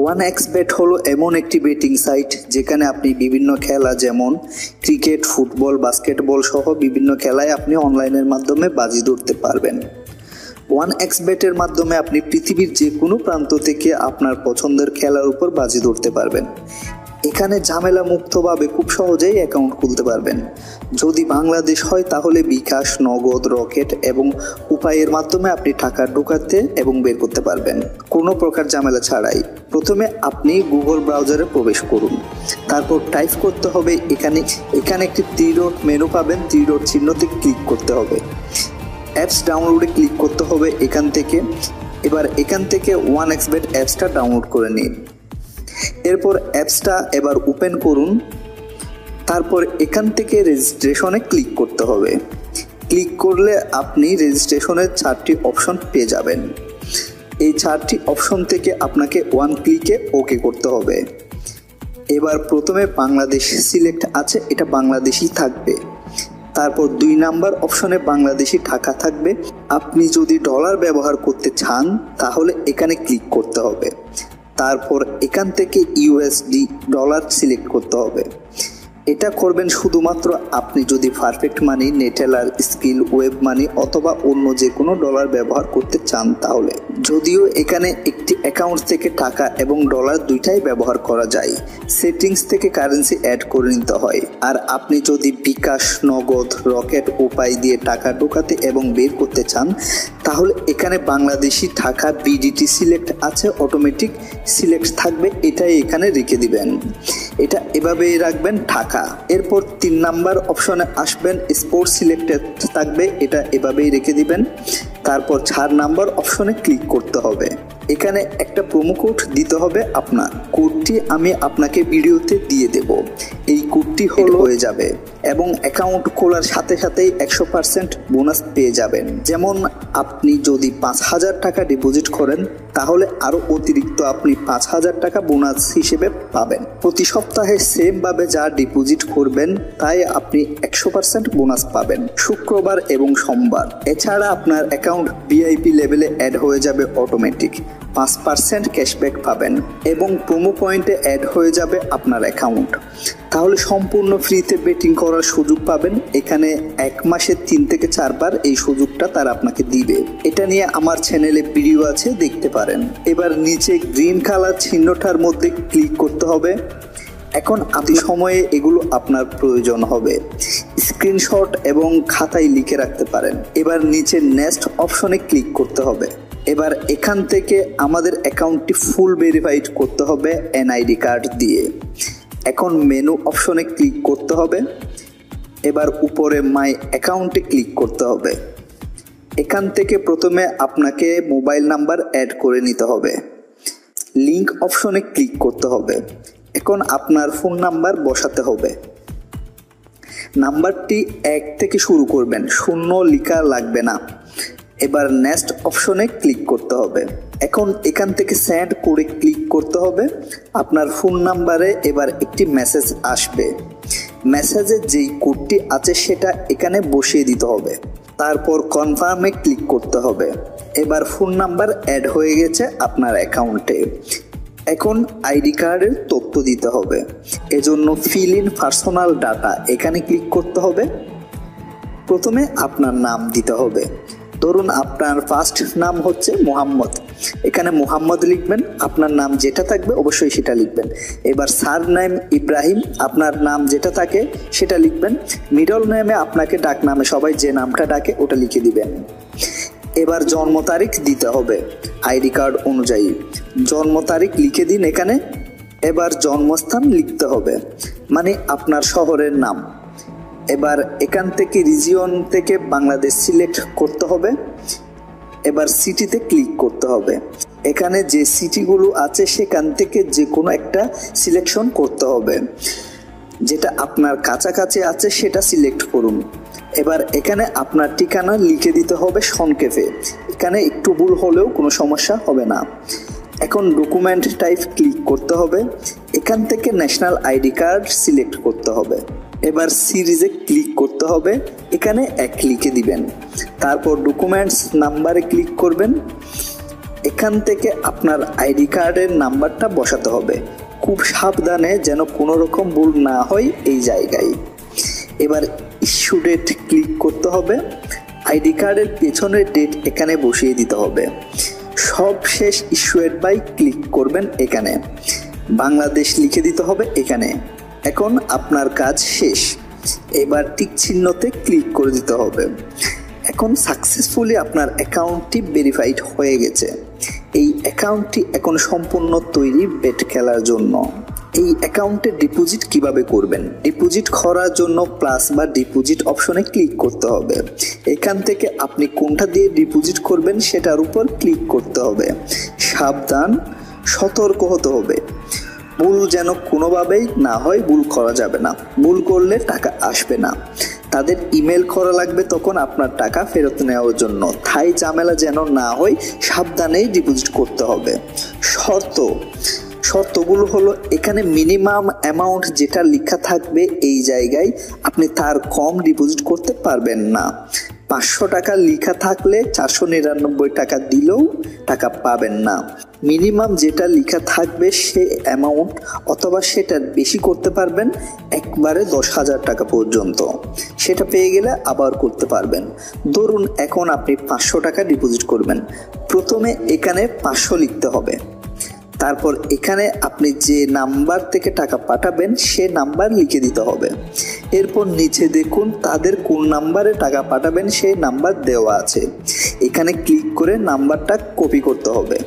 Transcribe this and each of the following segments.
OneXBet হলো এমন একটি বেটিং সাইট যেখানে আপনি বিভিন্ন খেলা যেমন ক্রিকেট, ফুটবল, বাস্কেটবল সহ বিভিন্ন খেলায় আপনি অনলাইনের মাধ্যমে বাজি ধরতে পারবেন। OneXBet এর মাধ্যমে আপনি পৃথিবীর যে কোনো প্রান্ত থেকে আপনার পছন্দের খেলার উপর বাজি ধরতে পারবেন। এখানে ঝামেলা মুক্তভাবে খুব সহজেই অ্যাকাউন্ট খুলতে পারবেন। যদি বাংলাদেশ হয় তাহলে বিকাশ, নগদ, রকেট এবং উপায়ের মাধ্যমে আপনি টাকা ঢোকাতে এবং বের করতে পারবেন কোনো প্রকার ঝামেলা ছাড়াই। প্রথমে আপনি গুগল ব্রাউজারে প্রবেশ করুন, তারপর টাইপ করতে হবে এখানে একটি 3 ডট মেনু পাবেন, 3 ডট চিহ্নতে ক্লিক করতে হবে। অ্যাপস ডাউনলোডে ক্লিক করতে হবে এখান থেকে। এখান থেকে OneXBet অ্যাপসটা ডাউনলোড করে নিন। এরপর অ্যাপসটা এবার ওপেন করুন, তারপর এখান থেকে রেজিস্ট্রেশনে ক্লিক করতে হবে। ক্লিক করলে আপনি রেজিস্ট্রেশনের 4টি অপশন পেয়ে যাবেন। এই 4টি অপশন থেকে আপনাকে ওয়ান ক্লিকে ওকে করতে হবে। এবার প্রথমে বাংলাদেশ সিলেক্ট আছে, এটা বাংলাদেশই থাকবে। তারপর 2 নাম্বার অপশনে বাংলাদেশি টাকা থাকবে। আপনি যদি ডলার ব্যবহার করতে চান তাহলে এখানে ক্লিক করতে হবে। তারপর এখান থেকে USD ডলার সিলেক্ট করতে হবে। এটা করবেন শুধুমাত্র আপনি যদি পারফেক্ট মানি, নেটেলার, স্কিল, ওয়েব মানি অথবা অন্য যে কোনো ডলার ব্যবহার করতে চান তাহলে। যদিও এখানে একটি অ্যাকাউন্ট থেকে টাকা এবং ডলার দুইটাই ব্যবহার করা যায়। সেটিংস থেকে কারেন্সি অ্যাড করে নিতে হয়। আর আপনি যদি বিকাশ, নগদ, রকেট উপায় দিয়ে টাকা ঢোকাতে এবং বের করতে চান তাহলে এখানে বাংলাদেশি টাকা BDT সিলেক্ট আছে, অটোমেটিক সিলেক্ট থাকবে, এটাই এখানে রেখে দিবেন। এটা এভাবেই রাখবেন টাকা। এরপর 3 নাম্বার অপশনে আসবেন, স্পোর্ট সিলেক্টেড থাকবে, এটা এভাবেই রেখে দিবেন। তারপর 4 নাম্বার অপশনে ক্লিক করতে হবে। এখানে একটা প্রোমো কোড দিতে হবে আপনার। কোডটি আমি আপনাকে ভিডিওতে দিয়ে দেব। এই কোডটি হয়ে যাবে এবং অ্যাকাউন্ট খোলার সাথে সাথেই 100% বোনাস পেয়ে যাবেন। যেমন আপনি যদি 5000 টাকা ডিপোজিট করেন তাহলে আরও অতিরিক্ত আপনি 5000 টাকা বোনাস হিসেবে পাবেন। প্রতি সপ্তাহে সেমভাবে যা ডিপোজিট করবেন তাই আপনি 100% বোনাস পাবেন শুক্রবার এবং সোমবার। এছাড়া আপনার অ্যাকাউন্ট VIP লেভেলে অ্যাড হয়ে যাবে অটোমেটিক। 5% ক্যাশব্যাক পাবেন এবং প্রোমো পয়েন্টে অ্যাড হয়ে যাবে আপনার অ্যাকাউন্ট। তাহলে সম্পূর্ণ ফ্রিতে বেটিং করার সুযোগ পাবেন। এখানে 1 মাসে 3 থেকে 4 বার এই সুযোগটা তারা আপনাকে দিবে। এটা নিয়ে আমার চ্যানেলে ভিডিও আছে, দেখতে পারেন। এবার নিচে গ্রিন কালার চিহ্নটার মধ্যে ক্লিক করতে হবে। এখন আপনি সময়ে এগুলো আপনার প্রয়োজন হবে, স্ক্রিনশট এবং খাতায় লিখে রাখতে পারেন। এবার নিচে নেক্সট অপশনে ক্লিক করতে হবে। এবার এখান থেকে আমাদের অ্যাকাউন্টটি ফুল ভেরিফাইড করতে হবে NID কার্ড দিয়ে। এখন মেনু অপশনে ক্লিক করতে হবে। এবার উপরে মাই অ্যাকাউন্টে ক্লিক করতে হবে। এখান থেকে প্রথমে আপনাকে মোবাইল নাম্বার অ্যাড করে নিতে হবে। লিংক অপশনে ক্লিক করতে হবে। এখন আপনার ফোন নাম্বার বসাতে হবে। নাম্বারটি 1 থেকে শুরু করবেন, 0 লেখা লাগবে না। এবার নেক্সট অপশনে ক্লিক করতে হবে। এখন এখান থেকে সেন্ড করে ক্লিক করতে হবে। আপনার ফোন নাম্বারে এবার একটি মেসেজ আসবে। মেসেজে যেই কোডটি আছে সেটা এখানে বসিয়ে দিতে হবে। তারপর কনফার্মে ক্লিক করতে হবে। এবার ফোন নাম্বার অ্যাড হয়ে গেছে আপনার অ্যাকাউন্টে। এখন ID কার্ডের তথ্য দিতে হবে। এজন্য ফিল ইন পার্সোনাল ডাটা এখানে ক্লিক করতে হবে। প্রথমে আপনার নাম দিতে হবে। ধরুন আপনার ফার্স্ট নাম হচ্ছে মোহাম্মদ, এখানে মোহাম্মদ লিখবেন। আপনার নাম যেটা থাকবে অবশ্যই সেটা লিখবেন। এবার সার নেম ইব্রাহিম, আপনার নাম যেটা থাকে সেটা লিখবেন। মিডল নেমে আপনাকে ডাক নামে সবাই যে নামটা ডাকে ওটা লিখে দিবেন। এবার জন্ম তারিখ দিতে হবে ID কার্ড অনুযায়ী। জন্ম তারিখ লিখে দিন এখানে। এবার জন্মস্থান লিখতে হবে, মানে আপনার শহরের নাম। এবার এখান থেকে রিজিয়ন থেকে বাংলাদেশ সিলেক্ট করতে হবে। এবার সিটিতে ক্লিক করতে হবে। এখানে যে সিটিগুলো আছে সেখান থেকে যে কোনো একটা সিলেকশন করতে হবে। যেটা আপনার কাছাকাছি আছে সেটা সিলেক্ট করুন। এবার এখানে আপনার ঠিকানা লিখে দিতে হবে সংক্ষেপে। এখানে একটু ভুল হলেও কোনো সমস্যা হবে না। এখন ডকুমেন্ট টাইপ ক্লিক করতে হবে। এখান থেকে ন্যাশনাল ID কার্ড সিলেক্ট করতে হবে। এবার সিরিজে ক্লিক করতে হবে, এখানে 1 লিখে দিবেন। তারপর ডকুমেন্টস নাম্বারে ক্লিক করবেন। এখান থেকে আপনার আইডি কার্ডের নাম্বারটা বসাতে হবে। খুব সাবধানে যেন কোনো রকম ভুল না হয় এই জায়গায়। এবার ইস্যু ডেট ক্লিক করতে হবে। আইডি কার্ডের পেছনের ডেট এখানে বসিয়ে দিতে হবে। সবশেষ ইস্যুয়েড বাই ক্লিক করবেন এখানে, বাংলাদেশ লিখে দিতে হবে এখানে। এখন আপনার কাজ শেষ। এবার টিক চিহ্নতে ক্লিক করে দিতে হবে। এখন সাকসেসফুলি আপনার অ্যাকাউন্টটি ভেরিফাইড হয়ে গেছে। এই অ্যাকাউন্টটি এখন সম্পূর্ণ তৈরি বেট খেলার জন্য। এই অ্যাকাউন্টে ডিপোজিট কিভাবে করবেন? ডিপোজিট করার জন্য প্লাস বা ডিপোজিট অপশনে ক্লিক করতে হবে। এখান থেকে আপনি কোনটা দিয়ে ডিপোজিট করবেন সেটার উপর ক্লিক করতে হবে। সাবধান, সতর্ক হতে হবে। ভুল যেন কোনোভাবেই না হয়, ভুল করা যাবে না। ভুল করলে টাকা আসবে না। তাদের ইমেল করা লাগবে তখন আপনার টাকা ফেরত নেওয়ার জন্য। তাই ঝামেলা যেন না হয়, সাবধানেই ডিপোজিট করতে হবে। শর্তগুলো হলো, এখানে মিনিমাম অ্যামাউন্ট যেটা লেখা থাকবে এই জায়গায় আপনি তার কম ডিপোজিট করতে পারবেন না। 500 টাকা লেখা থাকলে 499 টাকা দিলেও টাকা পাবেন না। মিনিমাম যেটা লেখা থাকবে সে অ্যামাউন্ট অথবা সেটার বেশি করতে পারবেন, একবারে 10,000 টাকা পর্যন্ত। সেটা পেয়ে গেলে আবার করতে পারবেন। ধরুন এখন আপনি 500 টাকা ডিপোজিট করবেন। প্রথমে এখানে 500 লিখতে হবে। তারপর এখানে আপনি যে নাম্বার থেকে টাকা পাঠাবেন সে নাম্বার লিখে দিতে হবে। এরপর নিচে দেখুন তাদের কোন নাম্বারে টাকা পাঠাবেন সেই নাম্বার দেওয়া আছে। এখানে ক্লিক করে নাম্বারটা কপি করতে হবে।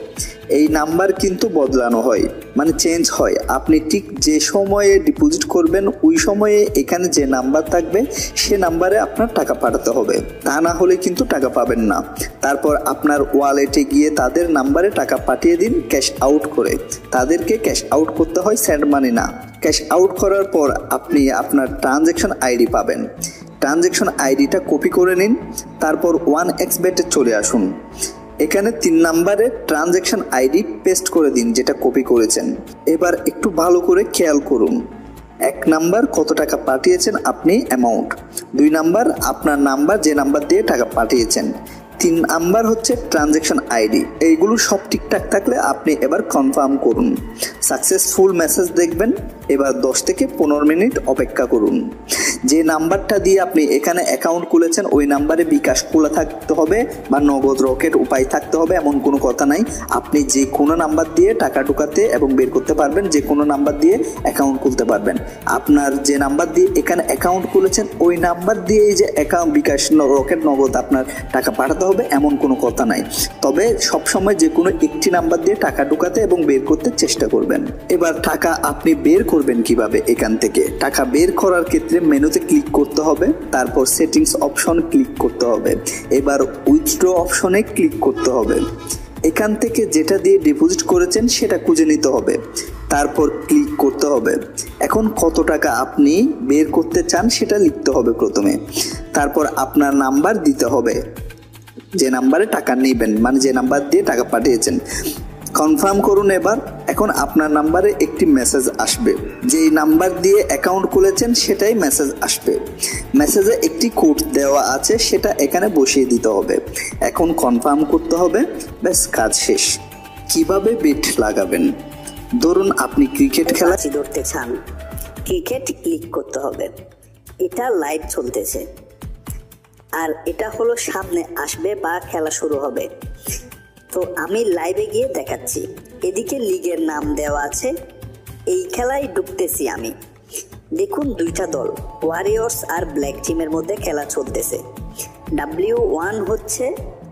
এই নাম্বার কিন্তু বদলানো হয়, মানে চেঞ্জ হয়। আপনি ঠিক যে সময়ে ডিপোজিট করবেন ওই সময়ে এখানে যে নাম্বার থাকবে সে নাম্বারে আপনার টাকা পাঠাতে হবে, তা না হলে কিন্তু টাকা পাবেন না। তারপর আপনার ওয়ালেটে গিয়ে তাদের নাম্বারে টাকা পাঠিয়ে দিন ক্যাশ আউট করে। তাদেরকে ক্যাশ আউট করতে হয়, সেন্ড মানি না। ক্যাশ আউট করার পর আপনি আপনার ট্রানজ্যাকশন আইডি পাবেন। ট্রানজ্যাকশন আইডিটা কপি করে নিন। তারপর 1xBet-এ চলে আসুন। এখানে 3 নাম্বারে ট্রানজ্যাকশন আইডি পেস্ট করে দিন যেটা কপি করেছেন। এবার একটু ভালো করে খেয়াল করুন। 1 নাম্বার কত টাকা পাঠিয়েছেন আপনি, অ্যামাউন্ট। 2 নাম্বার আপনার নাম্বার যে নাম্বার দিয়ে টাকা পাঠিয়েছেন। 3 নাম্বার হচ্ছে ট্রানজ্যাকশন আইডি। এইগুলো সব ঠিকঠাক থাকলে আপনি এবার কনফার্ম করুন। সাকসেসফুল মেসেজ দেখবেন। এবার 10 থেকে 15 মিনিট অপেক্ষা করুন। যে নাম্বারটা দিয়ে আপনি এখানে অ্যাকাউন্ট খুলেছেন ওই নাম্বারে বিকাশ খোলা থাকতে হবে বা নগদ রকেট উপায় থাকতে হবে, এমন কোনো কথা নাই। আপনি যে কোনো নাম্বার দিয়ে টাকা ঢোকাতে এবং বের করতে পারবেন, যে কোনো নাম্বার দিয়ে অ্যাকাউন্ট খুলতে পারবেন। আপনার যে নাম্বার দিয়ে এখানে অ্যাকাউন্ট খুলেছেন ওই নাম্বার দিয়ে যে অ্যাকাউন্ট বিকাশ রকেট নগদ আপনার টাকা পাঠাতে হবে এমন কোনো কথা নাই। তবে সবসময় যে কোনো একটি নাম্বার দিয়ে টাকা ঢোকাতে এবং বের করতে চেষ্টা করবেন। এবার টাকা আপনি বের করবেন কিভাবে? এখান থেকে টাকা বের করার ক্ষেত্রে মেনুতে ক্লিক করতে হবে। তারপর সেটিংস অপশন ক্লিক করতে হবে। এবার উইথড্র অপশনে ক্লিক করতে হবে। এখান থেকে যেটা দিয়ে ডিপোজিট করেছেন সেটা খুঁজে নিতে হবে। তারপর ক্লিক করতে হবে। এখন কত টাকা আপনি বের করতে চান সেটা লিখতে হবে প্রথমে। তারপর আপনার নাম্বার দিতে হবে, যে নাম্বারে টাকা নেবেন, মানে যে নাম্বার দিয়ে টাকা পাঠিয়েছেন। কনফার্ম করুন। এবার এখন আপনার নাম্বারে একটি মেসেজ আসবে। যেই নাম্বার দিয়ে অ্যাকাউন্ট খুলেছেন সেটাই মেসেজ আসবে। মেসেজে একটি কোড দেওয়া আছে, সেটা এখানে বসিয়ে দিতে হবে। এখন কনফার্ম করতে হবে। ব্যাস, কাজ শেষ। কিভাবে বেট লাগাবেন? ধরুন আপনি ক্রিকেট খেলা ধরতে চান, ক্রিকেট ক্লিক করতে হবে। এটা লাইভ চলতেছে আর এটা হলো সামনে আসবে বা খেলা শুরু হবে। তো আমি লাইভে গিয়ে দেখাচ্ছি। এদিকে লিগের নাম দেওয়া আছে। এই খেলায় ঢুকতেছি আমি। দেখুন 2টা দল, ওয়ারিয়র্স আর ব্ল্যাক টিমের মধ্যে খেলা চলতেছে। W1 হচ্ছে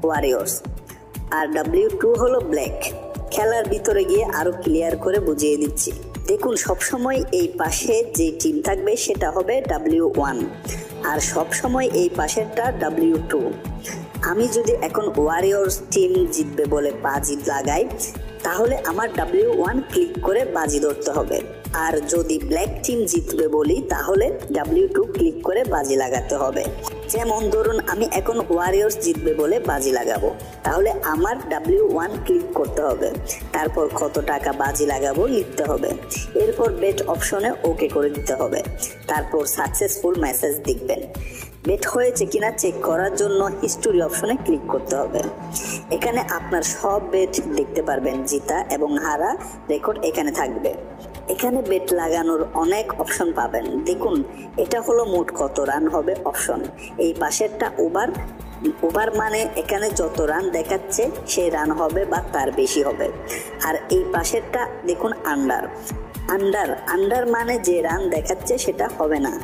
ওয়ারিয়র্স আর W2 হলো ব্ল্যাক। খেলার ভিতরে গিয়ে আরো ক্লিয়ার করে বুঝিয়ে দিচ্ছি। দেখুন সবসময় এই পাশে যে টিম থাকবে সেটা হবে W1 আর সবসময় এই পাশেরটা W2। আমি যদি এখন ওয়ারিয়র্স টিম জিতবে বলে বাজি লাগাই তাহলে আমার W1 ক্লিক করে বাজি ধরতে হবে। আর যদি ব্ল্যাক টিম জিতবে বলি তাহলে W2 ক্লিক করে বাজি লাগাতে হবে। যেমন ধরুন আমি এখন ওয়ারিয়র্স জিতবে বলে বাজি লাগাবো, তাহলে আমার W1 ক্লিক করতে হবে। তারপর কত টাকা বাজি লাগাবো লিখতে হবে। এরপর বেট অপশনে ওকে করে দিতে হবে। তারপর সাকসেসফুল মেসেজ দেখবেন। বেট হয়েছে কিনা চেক করার জন্য হিস্টোরি অপশনে ক্লিক করতে হবে। এখানে আপনার সব বেট দেখতে পারবেন, জিতা এবং হারা রেকর্ড এখানে থাকবে। এখানে বেট লাগানোর অনেক অপশন পাবেন। দেখুন, এটা হলো মোট কত রান হবে অপশন। এই পাশেরটা ওভার মানে এখানে যত রান দেখাচ্ছে সেই রান হবে বা তার বেশি হবে। আর এই পাশেরটা দেখুন আন্ডার মানে যে রান দেখাচ্ছে সেটা হবে না।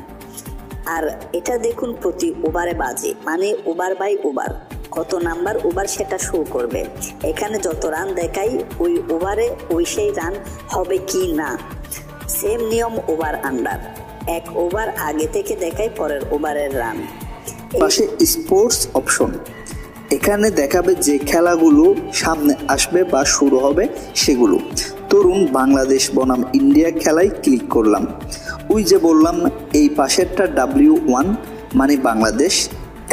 আর এটা দেখুন প্রতি ওভারে বাজে, মানে ওভার বাই ওভার কত নাম্বার ওভার সেটা শো করবে। এখানে যত রান দেখাই ওই ওভারে ওই সেই রান হবে কি না। সেম নিয়ম ওভার আন্ডার, এক ওভার আগে থেকে দেখাই পরের ওভারের রান। পাশে স্পোর্টস অপশন, এখানে দেখাবে যে খেলাগুলো সামনে আসবে বা শুরু হবে সেগুলো। ধরুন বাংলাদেশ বনাম ইন্ডিয়া খেলায় ক্লিক করলাম। ওই যে বললাম এই পাশেরটা W1 মানে বাংলাদেশ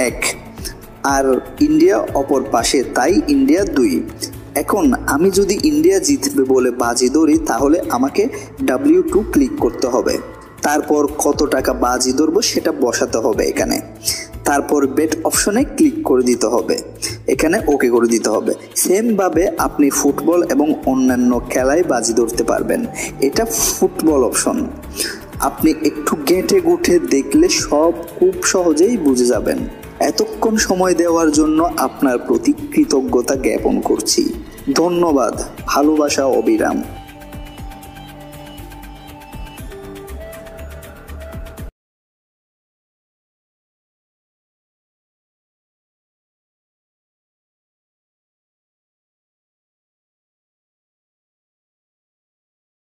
1 আর ইন্ডিয়া অপর পাশে, তাই ইন্ডিয়া 2। এখন আমি যদি ইন্ডিয়া জিতবে বলে বাজি ধরি তাহলে আমাকে W2 ক্লিক করতে হবে। তারপর কত টাকা বাজি ধরবো সেটা বসাতে হবে এখানে। তারপর বেট অপশনে ক্লিক করে দিতে হবে, এখানে ওকে করে দিতে হবে। সেমভাবে আপনি ফুটবল এবং অন্যান্য খেলায় বাজি ধরতে পারবেন। এটা ফুটবল অপশন। আপনি একটু ঘেঁটে গুটে দেখলে সব খুব সহজেই বুঝে যাবেন। এতক্ষণ সময় দেওয়ার জন্য আপনার প্রতি কৃতজ্ঞতা জ্ঞাপন করছি। ধন্যবাদ। ভালোবাসা অবিরাম।